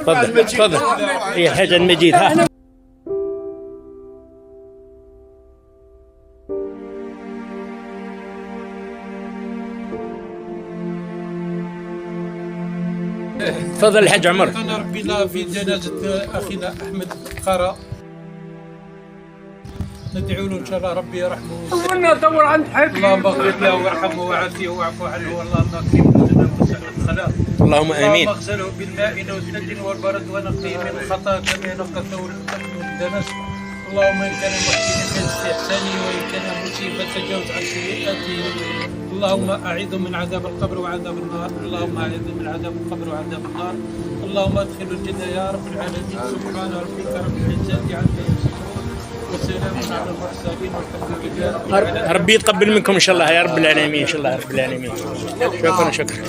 تفضل تفضل. يا حاج المجيد ها. تفضل الحاج عمر. أنا ربينا في جنازة أخينا أحمد قرا، ندعو له إن شاء الله ربي يرحمه. اللهم اغفر له وارحمه وعافيه واعف عنه، اللهم اكرمه وزده الخلاق. اللهم امين. اللهم اغسله بالماء والثلج والبرد ونقيه من الخطا كما ينقى الثور من الدنس. اللهم ان كان محسنا فازد احسانه وان كان مسيئا فتجاوز عن سيئاته. اللهم اعذه من عذاب القبر وعذاب النار. اللهم اعذه من عذاب القبر وعذاب النار. اللهم ادخله الجنه يا رب العالمين. سبحان ربك رب العزه عما يصفون وسلام على المرسلين والحمد لله. ربي يتقبل منكم ان شاء الله يا رب العالمين. ان شاء الله يا رب العالمين. شكرا شكرا.